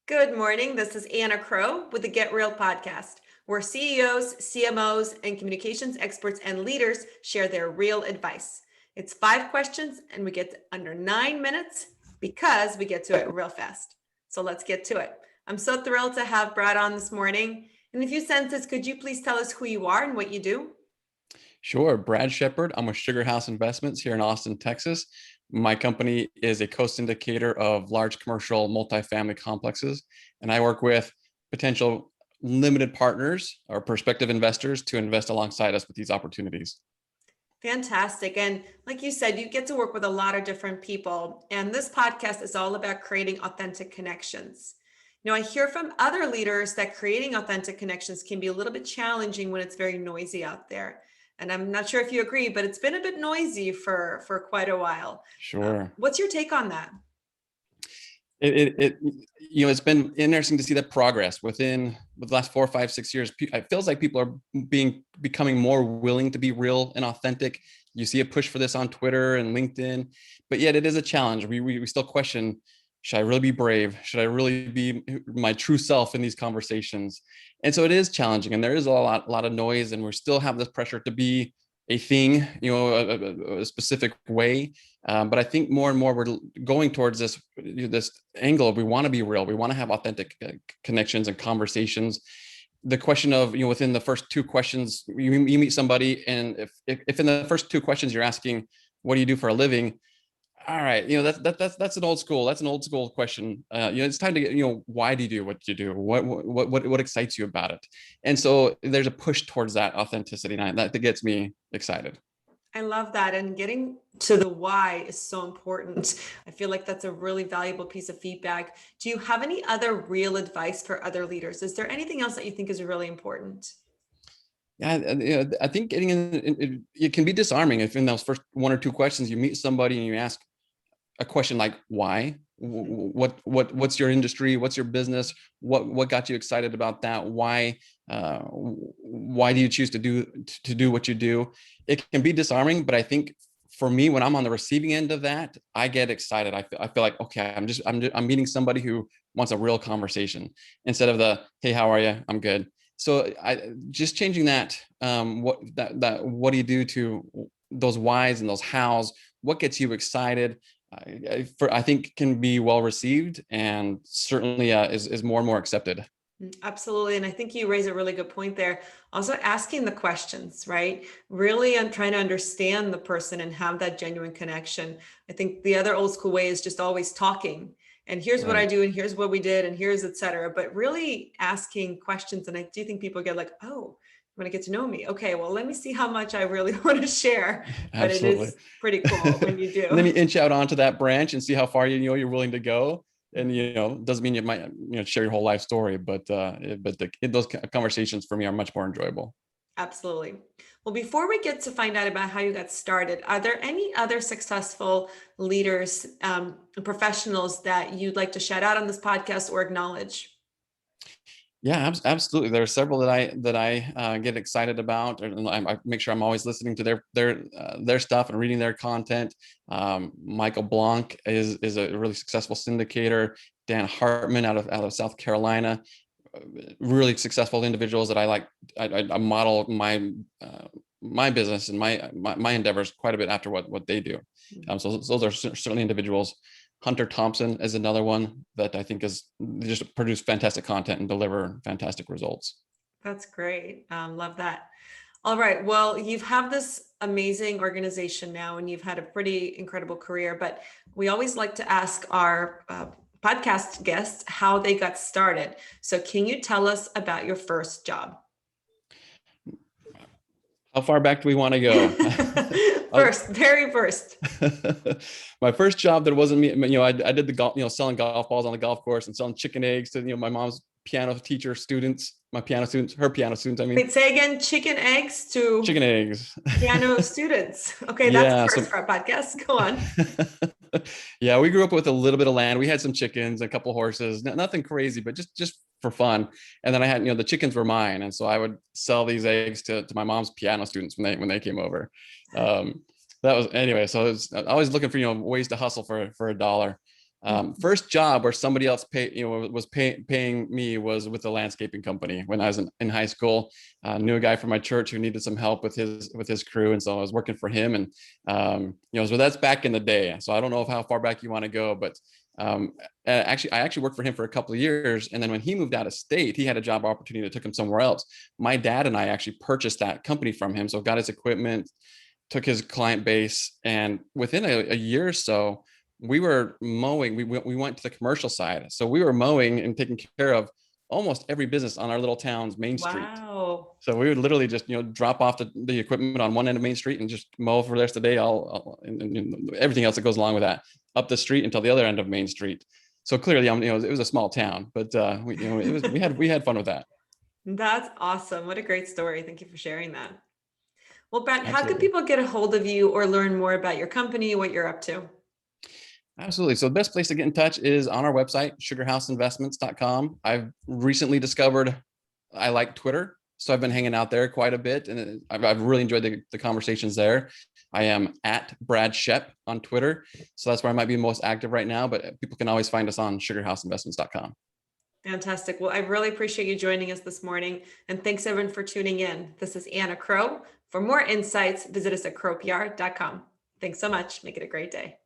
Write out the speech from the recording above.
Good morning. This is Anna Crowe with the Get Real podcast, where CEOs, CMOs, and communications experts and leaders share their real advice. It's 5 questions and we get under 9 minutes because we get to it real fast. So let's get to it. I'm so thrilled to have Brad on this morning. In a few sentences, could you please tell us who you are and what you do? Sure. Brad Shepard. I'm with Sugar House Investments here in Austin, Texas. My company is a co-syndicator of large commercial multifamily complexes, and I work with potential limited partners or prospective investors to invest alongside us with these opportunities. Fantastic. And like you said, you get to work with a lot of different people. And this podcast is all about creating authentic connections. I hear from other leaders that creating authentic connections can be a little bit challenging when it's very noisy out there. And I'm not sure if you agree, but it's been a bit noisy for quite a while. Sure. What's your take on that? It's been interesting to see that progress within the last 4, 5, 6 years. It feels like people are becoming more willing to be real and authentic. You see a push for this on Twitter and LinkedIn, but yet it is a challenge. We still question, should I really be brave? Should I really be my true self in these conversations? And so it is challenging, and there is a lot of noise, and we still have this pressure to be a thing, a specific way. But I think more and more we're going towards this angle of we want to be real. We want to have authentic connections and conversations. The question of, within the first 2 questions, you meet somebody, and if in the first 2 questions you're asking, what do you do for a living? All right, that's an old school question. It's time to get, why do you do what you do? What excites you about it? And so there's a push towards that authenticity, and that gets me excited. I love that. And getting to the why is so important. I feel like that's a really valuable piece of feedback. Do you have any other real advice for other leaders? Is there anything else that you think is really important? Yeah, I think getting in, it can be disarming if in those first 1 or 2 questions you meet somebody and you ask a question like why, what's your industry, what's your business, what got you excited about that, why do you choose to do what you do? It can be disarming, but I think for me, when I'm on the receiving end of that, I get excited. I feel like, okay, I'm meeting somebody who wants a real conversation instead of the, hey, how are you, I'm good. So I just changing that, what do you do to those whys and those hows, what gets you excited, I think can be well received, and certainly is more and more accepted. Absolutely. And I think you raise a really good point there. Also asking the questions, right? Really, I'm trying to understand the person and have that genuine connection. I think the other old school way is just always talking. And here's what I do, and here's what we did, and here's et cetera. But really asking questions. And I do think people get like, oh, you want to get to know me? Okay, well, let me see how much I really want to share. But Absolutely. it is pretty cool when you do. And then you inch out onto that branch and see how far you're willing to go. And doesn't mean you might share your whole life story, but those conversations for me are much more enjoyable. Absolutely. Well, before we get to find out about how you got started, are there any other successful leaders, professionals that you'd like to shout out on this podcast or acknowledge? Yeah, absolutely. There are several that I get excited about, and I make sure I'm always listening to their stuff and reading their content. Michael Blanc is a really successful syndicator. Dan Hartman out of South Carolina, really successful individuals that I like. I model my business and my endeavors quite a bit after what they do. So those are certainly individuals. Hunter Thompson is another one that I think is just produce fantastic content and deliver fantastic results. That's great. Love that. All right. Well, you've had this amazing organization now, and you've had a pretty incredible career, but we always like to ask our podcast guests how they got started. So can you tell us about your first job? How far back do we want to go? Very first. My first job that wasn't me, I did the golf, selling golf balls on the golf course and selling chicken eggs to, my mom's piano teacher students, her piano students. I mean, wait, say again, chicken eggs to chicken eggs, piano students. Okay. That's the first for our podcast. Go on. Yeah. We grew up with a little bit of land. We had some chickens, a couple horses, nothing crazy, but just for fun. And then I had, the chickens were mine. And so I would sell these eggs to my mom's piano students when they came over. That was anyway. So I was always looking for, ways to hustle for $1. First job where somebody else was paying me was with a landscaping company when I was in high school. Knew a guy from my church who needed some help with his crew, and so I was working for him. And so that's back in the day. So I don't know how far back you want to go, but I actually worked for him for a couple of years, and then when he moved out of state, he had a job opportunity that took him somewhere else. My dad and I actually purchased that company from him, so got his equipment, took his client base, and within a year or so, we were mowing. We went to the commercial side, so we were mowing and taking care of almost every business on our little town's main street. Wow. So we would literally just drop off the equipment on one end of Main Street and just mow for the rest of the day, and everything else that goes along with that, up the street until the other end of Main Street. So clearly, it was a small town, but we had fun with that. That's awesome. What a great story. Thank you for sharing that. Well, Brent, how can Absolutely. people get a hold of you or learn more about your company, what you're up to? Absolutely. So the best place to get in touch is on our website, sugarhouseinvestments.com. I've recently discovered I like Twitter, so I've been hanging out there quite a bit, and I've really enjoyed the conversations there. I am at Brad Shep on Twitter, so that's where I might be most active right now, but people can always find us on sugarhouseinvestments.com. Fantastic. Well, I really appreciate you joining us this morning, and thanks everyone for tuning in. This is Anna Crowe. For more insights, visit us at crowepr.com. Thanks so much. Make it a great day.